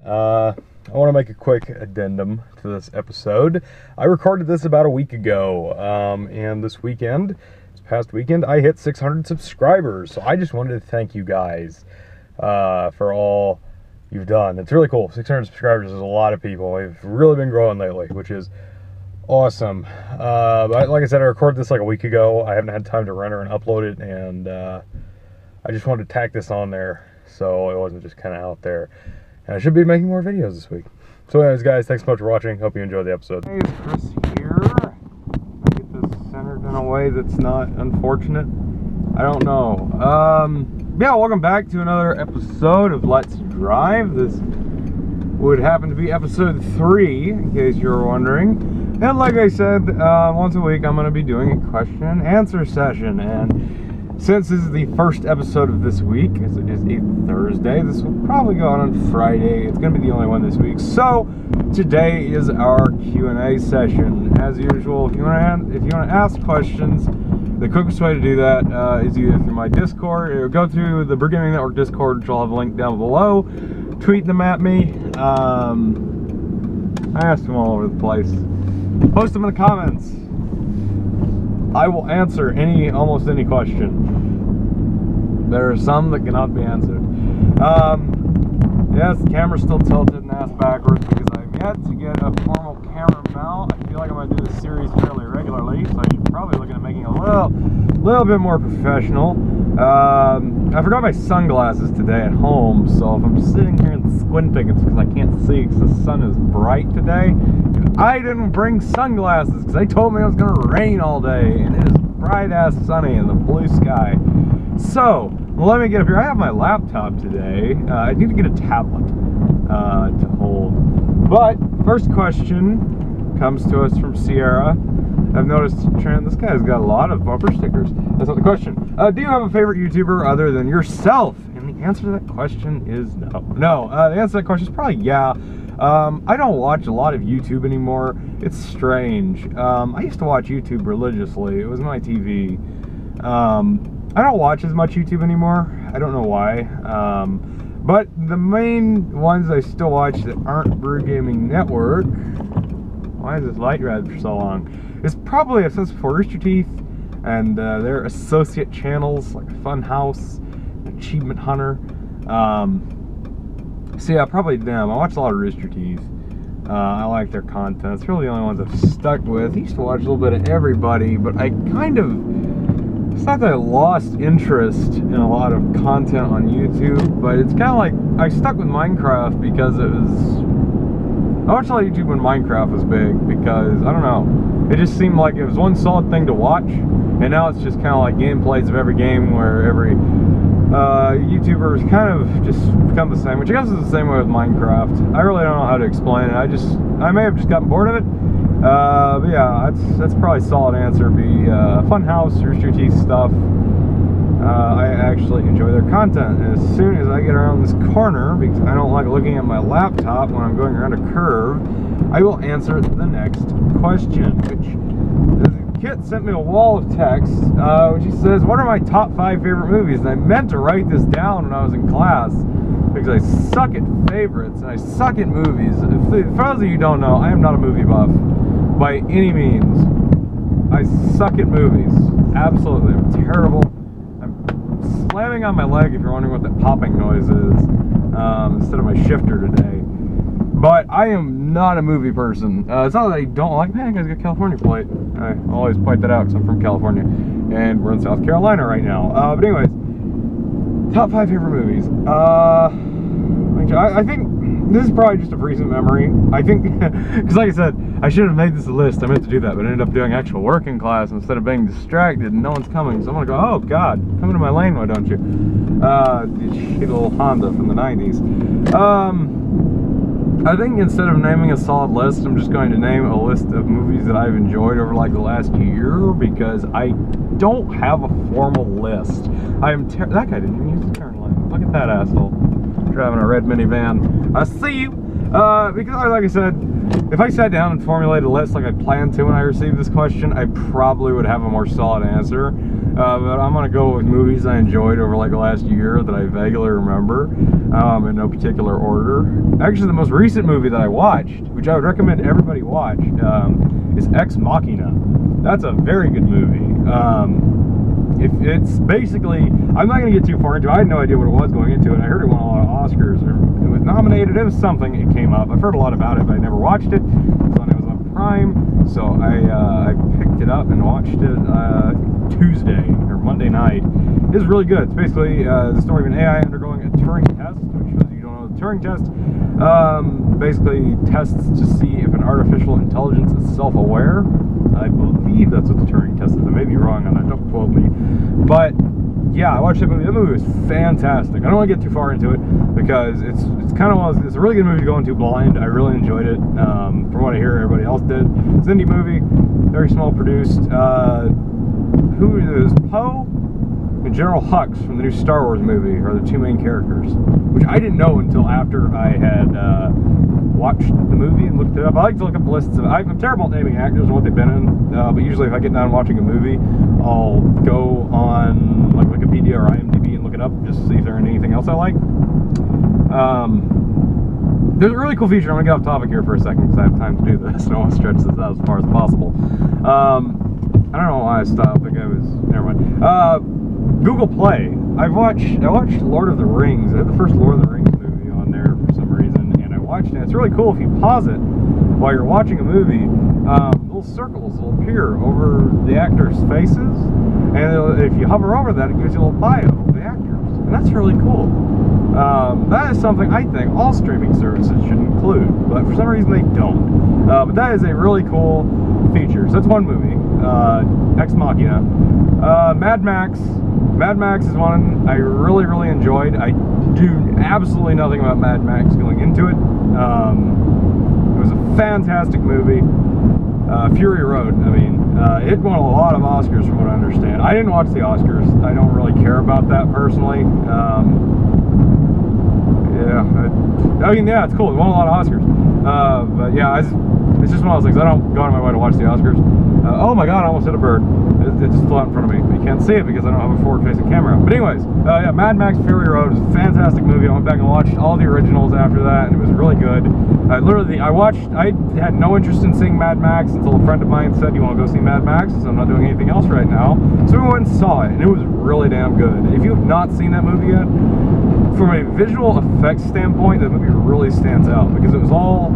I want to make a quick addendum to this episode. I recorded this about a week ago, and this past weekend, I hit 600 subscribers. So I just wanted to thank you guys for all you've done. It's really cool. 600 subscribers is a lot of people. We've really been growing lately, which is awesome. But like I said, I recorded this like a week ago. I haven't had time to render and upload it, and I just wanted to tack this on there so it wasn't just kind of out there. And I should be making more videos this week. So anyways, guys, thanks so much for watching. Hope you enjoyed the episode. Hey, it's Chris here. I get this centered in a way that's not unfortunate. I don't know. Yeah, welcome back to another episode of Let's Drive. This would happen to be episode 3, in case you were wondering. And like I said, once a week I'm going to be doing a question and answer session. And since this is the first episode of this week, as it is a Thursday, this will probably go out on Friday. It's going to be the only one this week. So today is our Q&A session. As usual, if you want to ask questions, the quickest way to do that is either through my Discord, or go through the Brute Gaming Network Discord, which I'll have a link down below. Tweet them at me. I asked them all over the place. Post them in the comments. I will answer almost any question. There are some that cannot be answered. Yes, the camera's still tilted and ass backwards because I've yet to get a formal camera mount. I feel like I'm going to do this series fairly regularly, so I should probably look at making it a little bit more professional. I forgot my sunglasses today at home, so if I'm sitting here and squinting, it's because I can't see because the sun is bright today. And I didn't bring sunglasses because they told me it was going to rain all day, and it is bright ass sunny in the blue sky. So, let me get up here. I have my laptop today. I need to get a tablet to hold. But, first question comes to us from Sierra. I've noticed a trend. This guy's got a lot of bumper stickers. That's not the question. Do you have a favorite YouTuber other than yourself? And the answer to that question is no. No, the answer to that question is probably yeah. I don't watch a lot of YouTube anymore. It's strange. I used to watch YouTube religiously. It was my TV. I don't watch as much YouTube anymore. I don't know why. But the main ones I still watch that aren't Brute Gaming Network, why is this light red for so long? It's probably I've said before, Rooster Teeth and their associate channels like Funhouse, Achievement Hunter. So yeah, probably them. I watch a lot of Rooster Teeth. I like their content. It's really the only ones I've stuck with. I used to watch a little bit of everybody, but I kind of, it's not that I lost interest in a lot of content on YouTube, but it's kind of like I stuck with Minecraft because it was, I watched a lot of YouTube when Minecraft was big because, I don't know, it just seemed like it was one solid thing to watch, and now it's just kind of like gameplays of every game where every YouTuber has kind of just become the same, which I guess is the same way with Minecraft. I really don't know how to explain it. I may have just gotten bored of it. But yeah, that's probably a solid answer. Funhouse, Rooster Teeth stuff. I actually enjoy their content. And as soon as I get around this corner, because I don't like looking at my laptop when I'm going around a curve, I will answer the next question, which Kit sent me a wall of text, which he says, what are my top 5 favorite movies? And I meant to write this down when I was in class, because I suck at favorites, and I suck at movies. For those of you who don't know, I am not a movie buff, by any means. I suck at movies. Absolutely. I'm terrible. I'm slamming on my leg if you're wondering what that popping noise is, instead of my shifter today. But I am not a movie person. It's not that I don't like, man, you guys got California plate. I always point that out because I'm from California. And we're in South Carolina right now. But anyways, top 5 favorite movies. I think this is probably just a recent memory. I think, because like I said, I should have made this a list. I meant to do that, but I ended up doing actual work in class instead of being distracted and no one's coming. So I'm going to go, oh God, come into my lane, why don't you? The shitty little Honda from the 90s. I think instead of naming a solid list, I'm just going to name a list of movies that I've enjoyed over like the last year, because I don't have a formal list. That guy didn't even use the turn lane. Look at that asshole. driving a red minivan. I see you. Because, like I said, if I sat down and formulated a list like I planned to when I received this question, I probably would have a more solid answer. But I'm gonna go with movies I enjoyed over like the last year that I vaguely remember, in no particular order. Actually, the most recent movie that I watched, which I would recommend everybody watch, is Ex Machina. That's a very good movie. If it's basically, I'm not going to get too far into it. I had no idea what it was going into it. I heard it won a lot of Oscars. It was nominated. It was something. It came up. I've heard a lot about it, but I never watched it. It was on Amazon Prime, so I picked it up and watched it Tuesday or Monday night. It was really good. It's basically the story of an AI undergoing a Turing test, which, if you don't know the Turing test, basically tests to see if an artificial intelligence is self-aware. I believe that's what the Turing test is. I may be wrong on that, don't quote me. But yeah, I watched that movie. That movie was fantastic. I don't want to get too far into it because it's kind of it's a really good movie to go into blind. I really enjoyed it. From what I hear, everybody else did. It's an indie movie, very small produced. Who is Poe and General Hux from the new Star Wars movie are the two main characters, which I didn't know until after I had watched the movie and looked it up. I like to look up lists of. I'm terrible at naming actors and what they've been in, but usually if I get down watching a movie, I'll go on like Wikipedia or IMDb and look it up just to see if there's anything else I like. There's a really cool feature. I'm gonna get off topic here for a second because I have time to do this. And I want to stretch this out as far as possible. I don't know why I stopped. I think I was. Never mind. Google Play. I watched Lord of the Rings. I had the first Lord of the Rings movie on there for some reason. Watching it. It's really cool if you pause it while you're watching a movie. Little circles will appear over the actors' faces, and if you hover over that, it gives you a little bio of the actors, and that's really cool. That is something I think all streaming services should include, but for some reason they don't. But that is a really cool feature. So that's one movie, Ex Machina. Mad Max. Mad Max is one I really enjoyed. I do absolutely nothing about Mad Max going into it. It was a fantastic movie. Fury Road, I mean, it won a lot of Oscars from what I understand. I didn't watch the Oscars. I don't really care about that personally. Yeah, it's cool. It won a lot of Oscars. But yeah, it's just one of those things. I don't go out of my way to watch the Oscars. Oh my God, I almost hit a bird. It just flew out in front of me. You can't see it because I don't have a forward-facing camera. But anyways, yeah, Mad Max Fury Road is a fantastic movie. I went back and watched all the originals after that, and it was really good. I had no interest in seeing Mad Max until a friend of mine said, "You want to go see Mad Max?" So I'm not doing anything else right now. So we went and saw it, and it was really damn good. If you have not seen that movie yet, from a visual effects standpoint, that movie really stands out because it was all,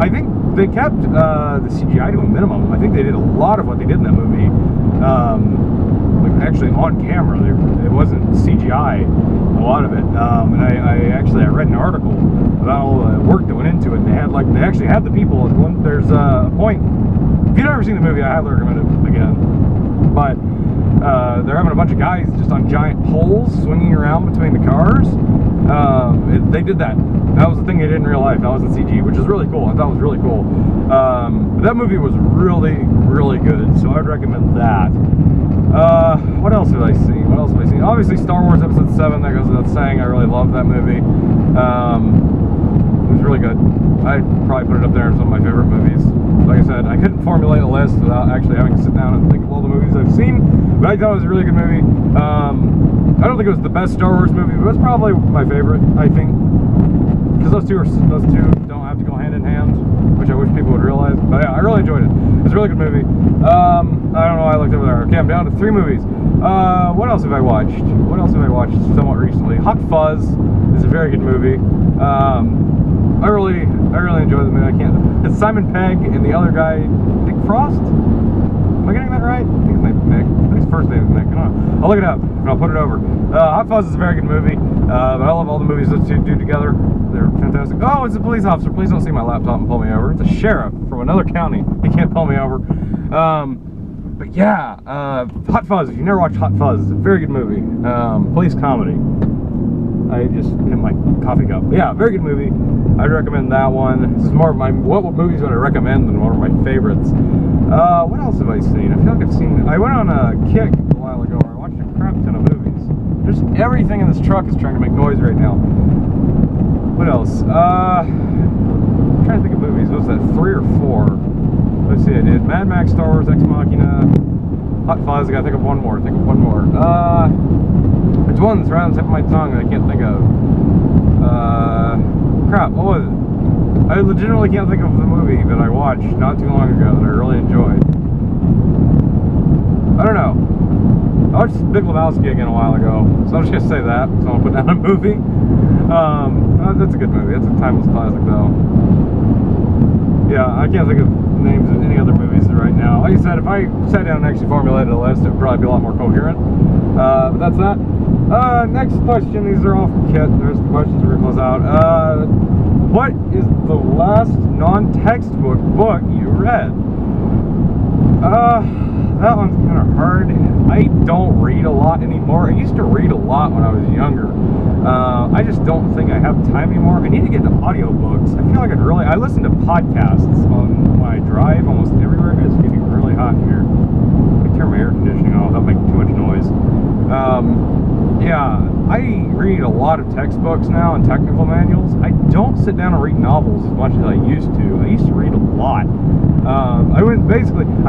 I think they kept the CGI to a minimum. I think they did a lot of what they did in that movie, like actually on camera. It wasn't CGI, a lot of it. And I read an article about all the work that went into it. And they actually had the people. There's a point. If you've never seen the movie, I highly recommend it again. But they're having a bunch of guys just on giant poles swinging around between the cars. They did that. That was the thing they did in real life. That was in CG, which is really cool. I thought it was really cool. But that movie was really good, so I'd recommend that. What else have I seen? Obviously, Star Wars Episode 7, that goes without saying. I really love that movie. It was really good. I'd probably put it up there as one of my favorite movies. Like I said, I couldn't formulate a list without actually having to sit down and think of all the movies I've seen, but I thought it was a really good movie. I don't think it was the best Star Wars movie, but it's probably my favorite, I think. Because those two don't have to go hand in hand, which I wish people would realize. But yeah, I really enjoyed it. It was a really good movie. I don't know why I looked over there. Okay, I'm down to 3 movies. What else have I watched? Somewhat recently? Hot Fuzz is a very good movie. I really enjoyed the movie. It's Simon Pegg and the other guy, Nick Frost? Am I getting that right? I think his name's Nick. I think his first name is Nick. I'll look it up and I'll put it over. Hot Fuzz is a very good movie, but I love all the movies those two do together. They're fantastic. Oh, it's a police officer. Please don't see my laptop and pull me over. It's a sheriff from another county. He can't pull me over. But yeah, Hot Fuzz. If you never watched Hot Fuzz, it's a very good movie. Police comedy. I just hit my coffee cup. But yeah, very good movie. I'd recommend that one. This is more of my what movies would I recommend than one of my favorites. What else have I seen? I feel like I went on a kick a while ago where I watched a crap ton of movies. Just everything in this truck is trying to make noise right now. What else? I'm trying to think of movies. What was that, 3 or 4? Let's see, I did Mad Max, Star Wars, Ex Machina, Hot Fuzz. I gotta think of one more. It's one that's right on the tip of my tongue that I can't think of. Crap, what was it? I legitimately can't think of the movie that I watched not too long ago that I really enjoyed. I don't know. I watched Big Lebowski again a while ago, so I'm just gonna say that, so I'll put down a movie. That's a good movie. That's a timeless classic, though. Yeah, I can't think of names of any other movies right now. Like I said, if I sat down and actually formulated a list, it would probably be a lot more coherent. But that's that. Next question. These are all from Kit. There's the questions we're gonna close out. What is the last non-textbook book you read? That one's kind of hard. I don't read a lot anymore. I used to read a lot when I was younger. I just don't think I have time anymore. I need to get into audiobooks. I feel like I listen to podcasts on my drive almost everywhere. It's getting really hot in here. Let me turn my air conditioning off without making too much noise. Yeah, I read a lot of textbooks now and technical manuals. I don't sit down and read novels as much as I used to. I used to read a lot. I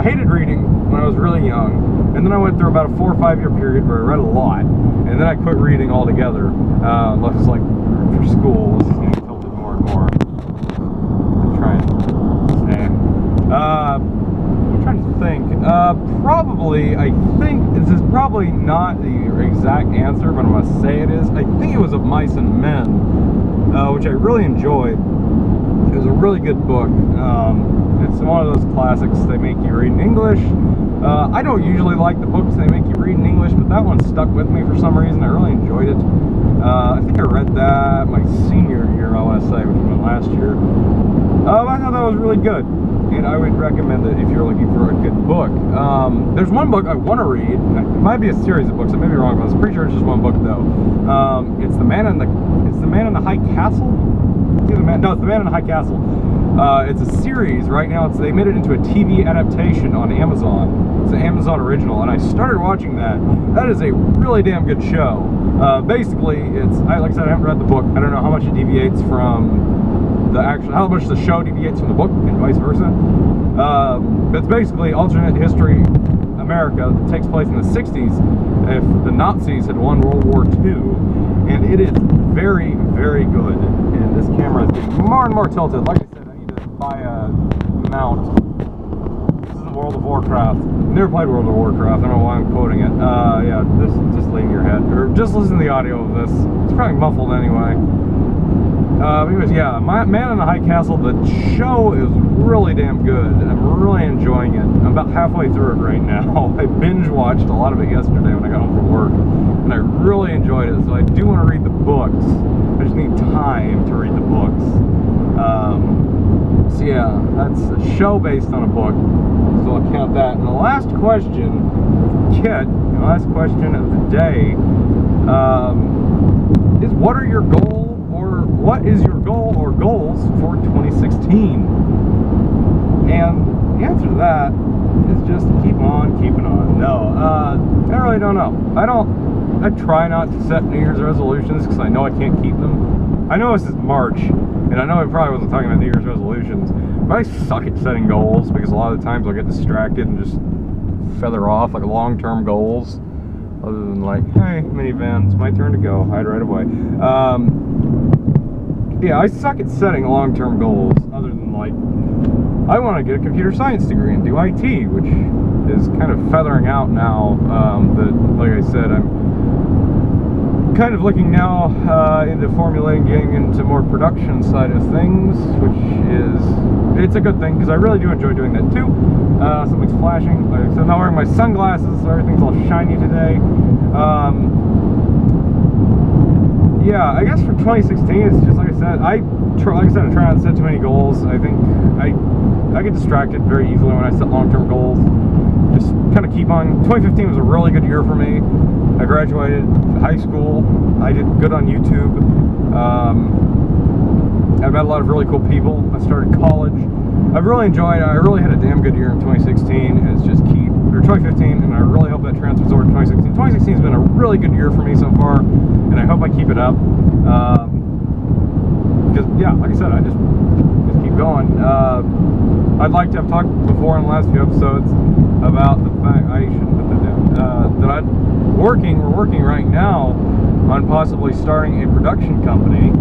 hated reading when I was really young, and then I went through about a 4 or 5 year period where I read a lot, and then I quit reading altogether, unless it's like for school. This is getting tilted more and more. I'm trying to think. I think this is probably not the exact answer, but I'm going to say it is. I think it was Of Mice and Men, which I really enjoyed. It was a really good book. It's one of those classics they make you read in English. I don't usually like the books they make you read in English, but that one stuck with me for some reason. I really enjoyed it. I think I read that my senior year, I want to say, which was last year. I thought that was really good, and I would recommend it if you're looking for a good book. There's one book I want to read. It might be a series of books. I may be wrong, but I'm pretty sure it's just one book though. It's the Man in the High Castle. It's the Man in the High Castle. It's a series right now. They made it into a TV adaptation on Amazon. It's an Amazon original, and I started watching that. That is a really damn good show. Basically, like I said, I haven't read the book. I don't know how much it deviates from how much the show deviates from the book, and vice versa. But it's basically alternate history America that takes place in the 60s if the Nazis had won World War II, and it is very, very good. And this camera is getting more and more tilted. Like I said, I need to buy a mount. This is World of Warcraft. I've never played World of Warcraft. I don't know why I'm quoting it. Yeah, just leave in your head, or just listen to the audio of this. It's probably muffled anyway. Anyways, yeah, Man in the High Castle, the show is really damn good. I'm really enjoying it. I'm about halfway through it right now. I binge watched a lot of it yesterday when I got home from work, and I really enjoyed it. So I do want to read the books. I just need time to read the books. So yeah, that's a show based on a book. So I'll count that. And the last question, Kit, the last question of the day, is what is your goal or goals for 2016? And the answer to that is just keep on keeping on. No, I really don't know. I try not to set New Year's resolutions because I know I can't keep them. I know this is March, and I know I probably wasn't talking about New Year's resolutions, but I suck at setting goals because a lot of the times I'll get distracted and just feather off like long-term goals. Other than like, hey, minivan, it's my turn to go, hide right away. Yeah, I suck at setting long-term goals, other than like, I want to get a computer science degree and do IT, which is kind of feathering out now. That, like I said, I'm kind of looking now into formulating, getting into more production side of things, which it's a good thing, because I really do enjoy doing that too. Something's flashing. Like I said, I'm not wearing my sunglasses, so everything's all shiny today. Yeah, I guess for 2016, it's just like I said, I try not to set too many goals. I think I get distracted very easily when I set long-term goals. Just kind of keep on. 2015 was a really good year for me. I graduated high school. I did good on YouTube. I've met a lot of really cool people. I started college. I really had a damn good year in 2016, and it's just keep or 2015, and I really hope that transfers over to 2016. 2016 has been a really good year for me so far, and I hope I keep it up. Because yeah, like I said, I just keep going. I'd like to have talked before in the last few episodes about the fact I shouldn't put that down. That we're working right now on possibly starting a production company.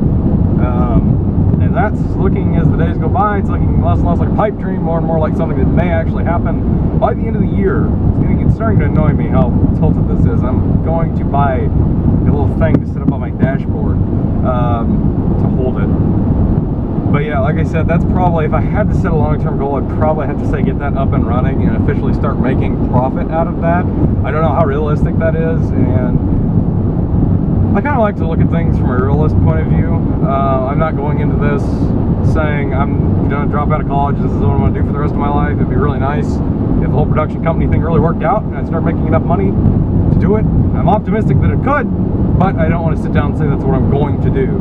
And that's looking, as the days go by, it's looking less and less like a pipe dream, more and more like something that may actually happen by the end of the year. It's starting to annoy me how tilted this is. I'm going to buy a little thing to sit up on my dashboard to hold it. But yeah, like I said, that's probably, if I had to set a long-term goal, I'd probably have to say get that up and running and officially start making profit out of that. I don't know how realistic that is, and I kind of like to look at things from a realist point of view. I'm not going into this saying I'm going to drop out of college, this is what I'm going to do for the rest of my life. It'd be really nice if the whole production company thing really worked out and I start making enough money to do it. I'm optimistic that it could, but I don't want to sit down and say that's what I'm going to do.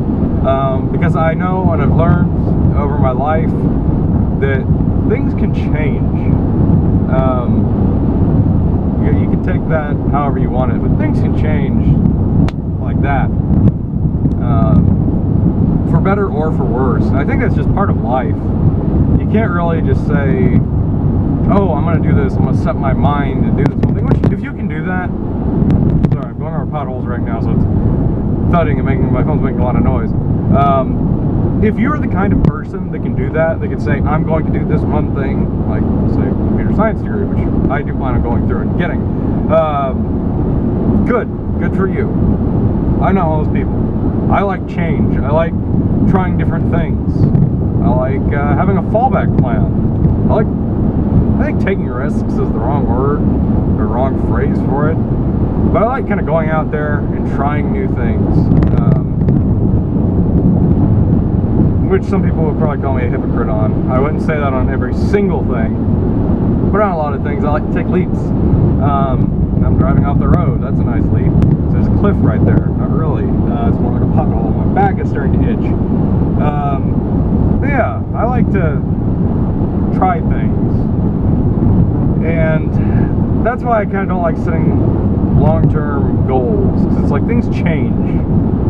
Because I know and I've learned over my life that things can change. You can take that however you want it, but things can change like that, for better or for worse. I think that's just part of life. You can't really just say, oh, I'm going to do this, I'm going to set my mind to do this one thing, which if you can do that, sorry, I'm going over potholes right now, so it's thudding and my phone's making a lot of noise. If you're the kind of person that can do that, they can say, I'm going to do this one thing, like, say, computer science degree, which I do plan on going through and getting, good for you. I'm not one of those people. I like change. I like trying different things. I like having a fallback plan. I think taking risks is the wrong word, or wrong phrase for it, but I like kind of going out there and trying new things. Which some people would probably call me a hypocrite on. I wouldn't say that on every single thing, but on a lot of things I like to take leaps. I'm driving off the road, that's a nice leap. So there's a cliff right there, not really. It's more like a pothole. My back is starting to itch. But yeah, I like to try things. And that's why I kind of don't like setting long-term goals. Because it's like things change.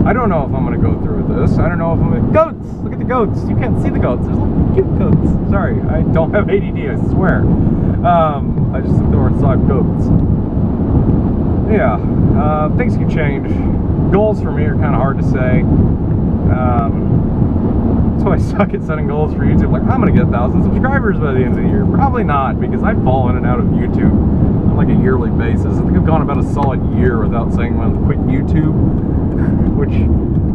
I don't know if I'm going to go through with this. I don't know if I'm going to... Goats! Look at the goats. You can't see the goats. There's little cute goats. Sorry, I don't have ADD, I swear. I just think the word saw goats. Yeah, things can change. Goals for me are kind of hard to say. That's why I suck at setting goals for YouTube. Like, I'm going to get 1,000 subscribers by the end of the year. Probably not, because I fall in and out of YouTube on like a yearly basis. I think I've gone about a solid year without saying I'm going to quit YouTube, which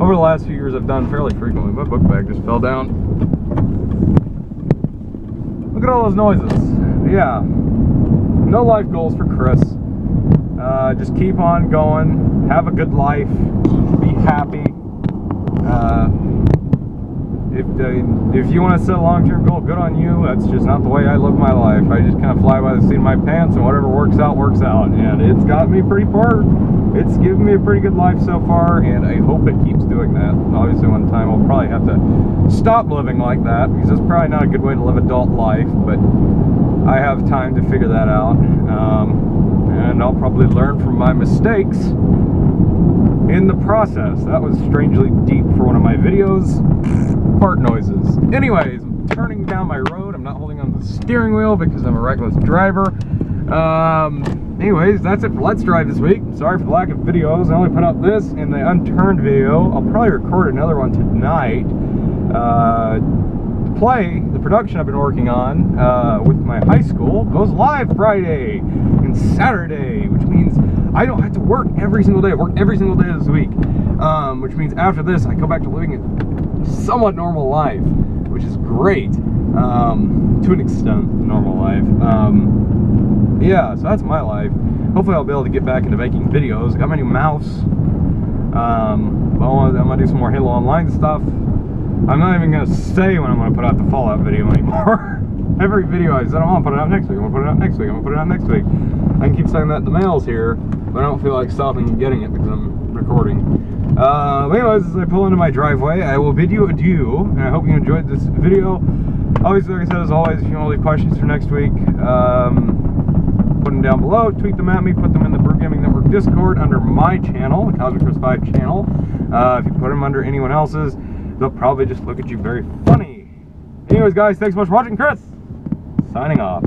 over the last few years I've done fairly frequently. My book bag just fell down. Look at all those noises. Yeah, no life goals for Chris. Just keep on going, have a good life, be happy. If you want to set a long-term goal, good on you. That's just not the way I live my life. I just kind of fly by the seat of my pants, and whatever works out, works out. And it's got me pretty far. It's given me a pretty good life so far, and I hope it keeps doing that. Obviously, one time I'll probably have to stop living like that, because it's probably not a good way to live adult life, but I have time to figure that out. And I'll probably learn from my mistakes in the process. That was strangely deep for one of my videos. Fart noises. Anyways, I'm turning down my road. I'm not holding on to the steering wheel because I'm a reckless driver. Anyways, that's it for Let's Drive this week. Sorry for the lack of videos. I only put out this and the unturned video. I'll probably record another one tonight. Play the production I've been working on with my high school goes live Friday and Saturday, which means I don't have to work every single day. I work every single day this week, which means after this I go back to living a somewhat normal life, which is great, to an extent, normal life. Yeah, so that's my life. Hopefully I'll be able to get back into making videos. Got my new mouse. I'm gonna do some more Halo Online stuff. I'm not even gonna say when I'm gonna put out the Fallout video anymore. Every video I said I'm gonna put it out next week, I'm gonna put it out next week, I'm gonna put it out next week. I can keep saying that the mail's here, but I don't feel like stopping and getting it because I'm recording. But anyways, as I pull into my driveway, I will bid you adieu, and I hope you enjoyed this video. Obviously, like I said, as always, if you want to leave questions for next week, put them down below, tweet them at me, put them in the Brew Gaming Network Discord under my channel, the Cosmic Chris 5 channel. If you put them under anyone else's, they'll probably just look at you very funny. Anyways, guys, thanks so much for watching. Chris, signing off.